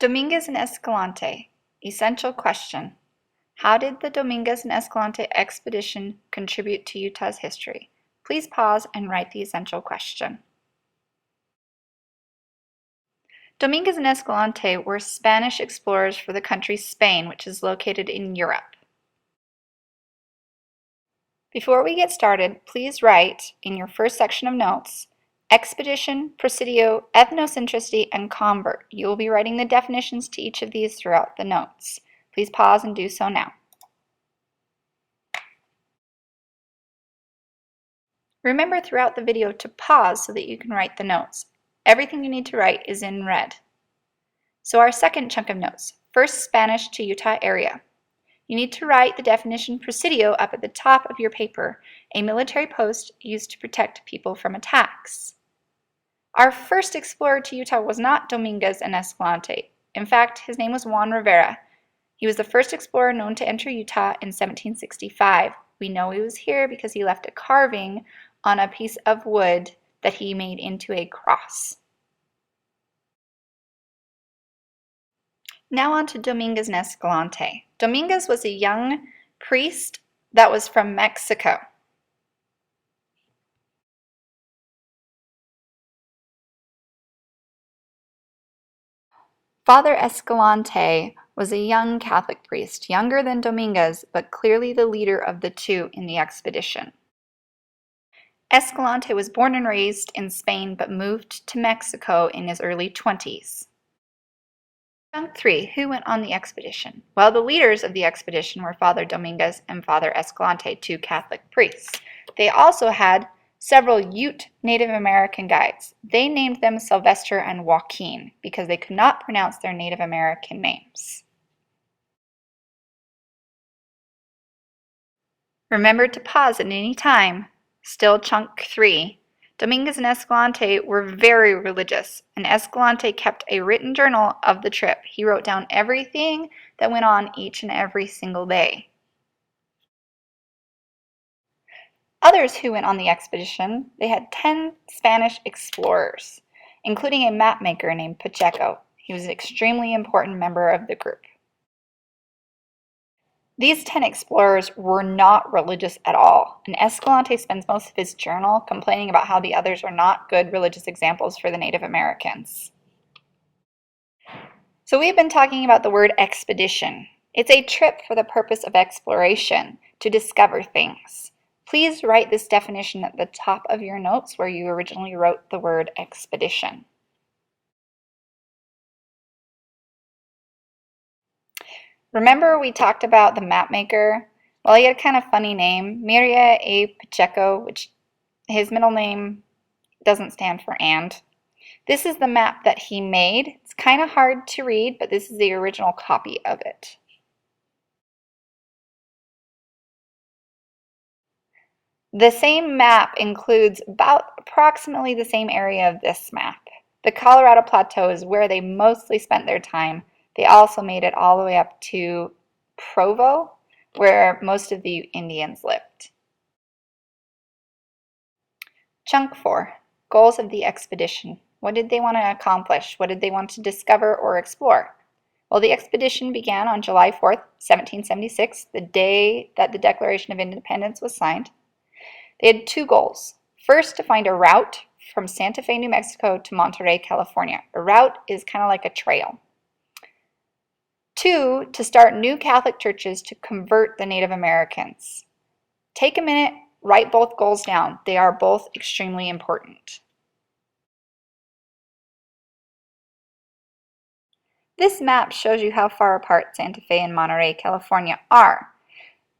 Dominguez and Escalante. Essential question. How did the Dominguez and Escalante expedition contribute to Utah's history? Please pause and write the essential question. Dominguez and Escalante were Spanish explorers for the country Spain, which is located in Europe. Before we get started, please write in your first section of notes, expedition, presidio, ethnocentricity, and convert. You will be writing the definitions to each of these throughout the notes. Please pause and do so now. Remember throughout the video to pause so that you can write the notes. Everything you need to write is in red. So our second chunk of notes, first Spanish to Utah area. You need to write the definition presidio up at the top of your paper, a military post used to protect people from attacks. Our first explorer to Utah was not Dominguez and Escalante. In fact, his name was Juan Rivera. He was the first explorer known to enter Utah in 1765. We know he was here because he left a carving on a piece of wood that he made into a cross. Now on to Dominguez and Escalante. Dominguez was a young priest that was from Mexico. Father Escalante was a young Catholic priest, younger than Dominguez, but clearly the leader of the two in the expedition. Escalante was born and raised in Spain, but moved to Mexico in his early 20s. Chunk 3. Who went on the expedition? Well, the leaders of the expedition were Father Dominguez and Father Escalante, two Catholic priests. They also had several Ute Native American guides. They named them Sylvester and Joaquin because they could not pronounce their Native American names. Remember to pause at any time. Still chunk 3. Dominguez and Escalante were very religious, and Escalante kept a written journal of the trip. He wrote down everything that went on each and every single day. Others who went on the expedition, they had 10 Spanish explorers, including a map maker named Pacheco. He was an extremely important member of the group. These 10 explorers were not religious at all, and Escalante spends most of his journal complaining about how the others are not good religious examples for the Native Americans. So we've been talking about the word expedition. It's a trip for the purpose of exploration, to discover things. Please write this definition at the top of your notes where you originally wrote the word expedition. Remember we talked about the map maker? Well, he had a kind of funny name, Miria A. Pacheco, which his middle name doesn't stand for and. This is the map that he made. It's kind of hard to read, but this is the original copy of it. The same map includes approximately the same area of this map. The Colorado Plateau is where they mostly spent their time. They also made it all the way up to Provo, where most of the Indians lived. Chunk 4. Goals of the expedition. What did they want to accomplish? What did they want to discover or explore? Well, the expedition began on July 4th, 1776, the day that the Declaration of Independence was signed. They had two goals. First, to find a route from Santa Fe, New Mexico to Monterey, California. A route is kind of like a trail. 2, to start new Catholic churches to convert the Native Americans. Take a minute, write both goals down. They are both extremely important. This map shows you how far apart Santa Fe and Monterey, California are.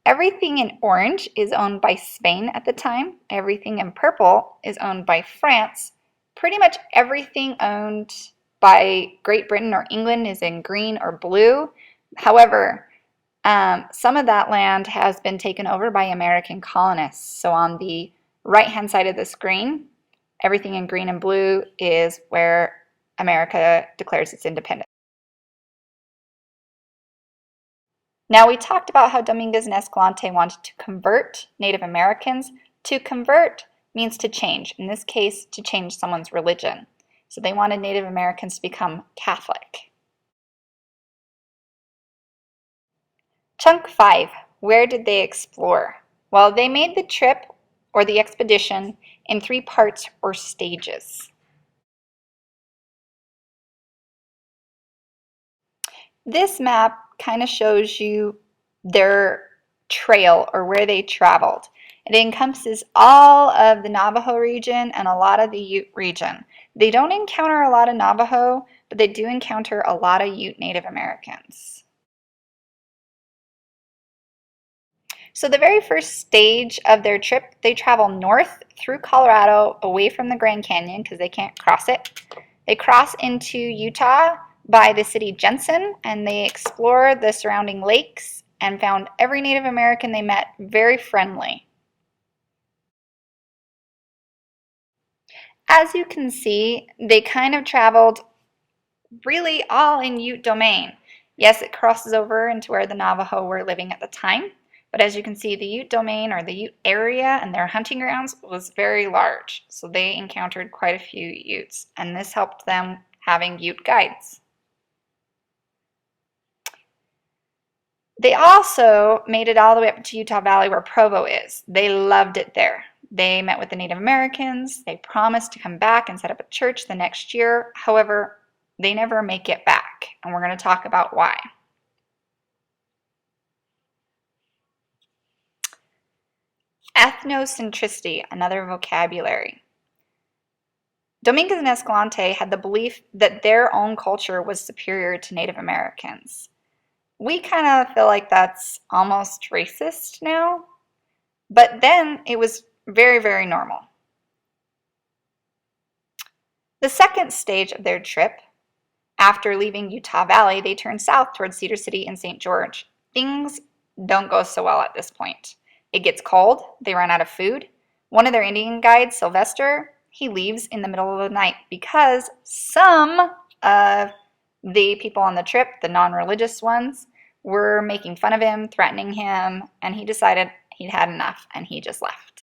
Everything in orange is owned by Spain at the time. Everything in purple is owned by France. Pretty much everything owned by Great Britain or England is in green or blue. However, some of that land has been taken over by American colonists. So on the right-hand side of the screen, everything in green and blue is where America declares its independence. Now we talked about how Dominguez and Escalante wanted to convert Native Americans. To convert means to change, in this case, to change someone's religion. So they wanted Native Americans to become Catholic. Chunk 5. Where did they explore? Well, they made the trip or the expedition in 3 parts or stages. This map kind of shows you their trail or where they traveled. It encompasses all of the Navajo region and a lot of the Ute region. They don't encounter a lot of Navajo, but they do encounter a lot of Ute Native Americans. So the very first stage of their trip, they travel north through Colorado away from the Grand Canyon because they can't cross it. They cross into Utah by the city Jensen, and they explore the surrounding lakes and found every Native American they met very friendly. As you can see, they kind of traveled really all in Ute domain. Yes, it crosses over into where the Navajo were living at the time, but as you can see, the Ute domain or the Ute area and their hunting grounds was very large, so they encountered quite a few Utes, and this helped them having Ute guides. They also made it all the way up to Utah Valley where Provo is. They loved it there. They met with the Native Americans. They promised to come back and set up a church the next year. However, they never make it back, and we're going to talk about why. Ethnocentricity, another vocabulary. Dominguez and Escalante had the belief that their own culture was superior to Native Americans. We kind of feel like that's almost racist now, but then it was very, very normal. The second stage of their trip, after leaving Utah Valley, they turned south towards Cedar City and St. George. Things don't go so well at this point. It gets cold, they run out of food. One of their Indian guides, Sylvester, he leaves in the middle of the night because some of the people on the trip, the non-religious ones, were making fun of him, threatening him, and he decided he'd had enough and he just left.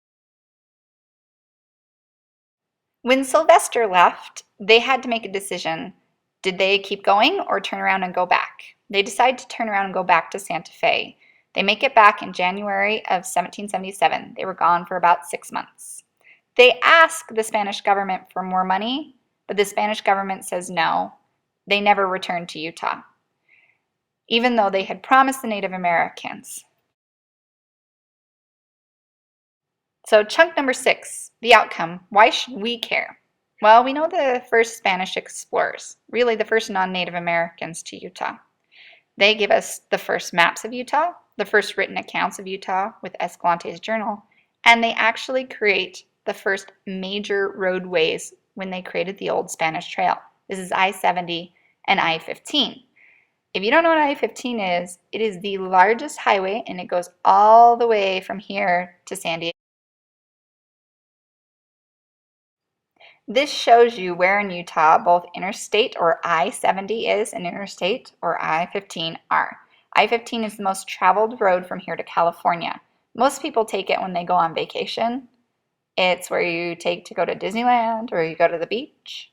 When Sylvester left, they had to make a decision. Did they keep going or turn around and go back? They decide to turn around and go back to Santa Fe. They make it back in January of 1777. They were gone for about 6 months. They ask the Spanish government for more money, but the Spanish government says no. They never returned to Utah, even though they had promised the Native Americans. So chunk number 6, the outcome. Why should we care? Well, we know the first Spanish explorers, really the first non-Native Americans to Utah. They give us the first maps of Utah, the first written accounts of Utah with Escalante's journal, and they actually create the first major roadways when they created the old Spanish Trail. This is I-70 and I-15. If you don't know what I-15 is, it is the largest highway and it goes all the way from here to San Diego. This shows you where in Utah both interstate or I-70 is and interstate or I-15 are. I-15 is the most traveled road from here to California. Most people take it when they go on vacation. It's where you take to go to Disneyland or you go to the beach.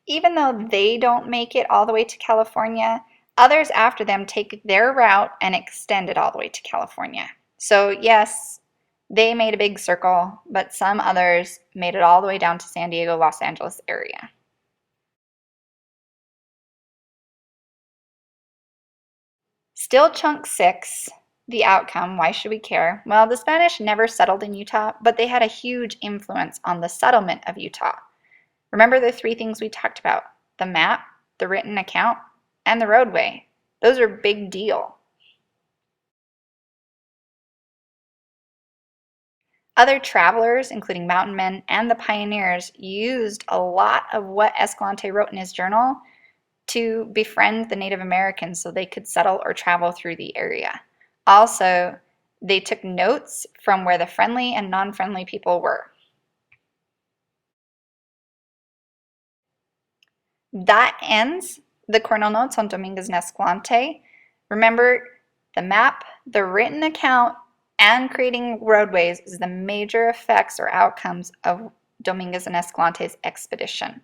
Even though they don't make it all the way to California, others after them take their route and extend it all the way to California. So yes, they made a big circle, but some others made it all the way down to San Diego, Los Angeles area. Still chunk 6, the outcome, why should we care? Well, the Spanish never settled in Utah, but they had a huge influence on the settlement of Utah. Remember the 3 things we talked about: the map, the written account, and the roadway. Those are big deal. Other travelers, including mountain men and the pioneers, used a lot of what Escalante wrote in his journal to befriend the Native Americans so they could settle or travel through the area. Also, they took notes from where the friendly and non-friendly people were. That ends the Cornell Notes on Dominguez and Escalante. Remember, the map, the written account, and creating roadways is the major effects or outcomes of Dominguez and Escalante's expedition.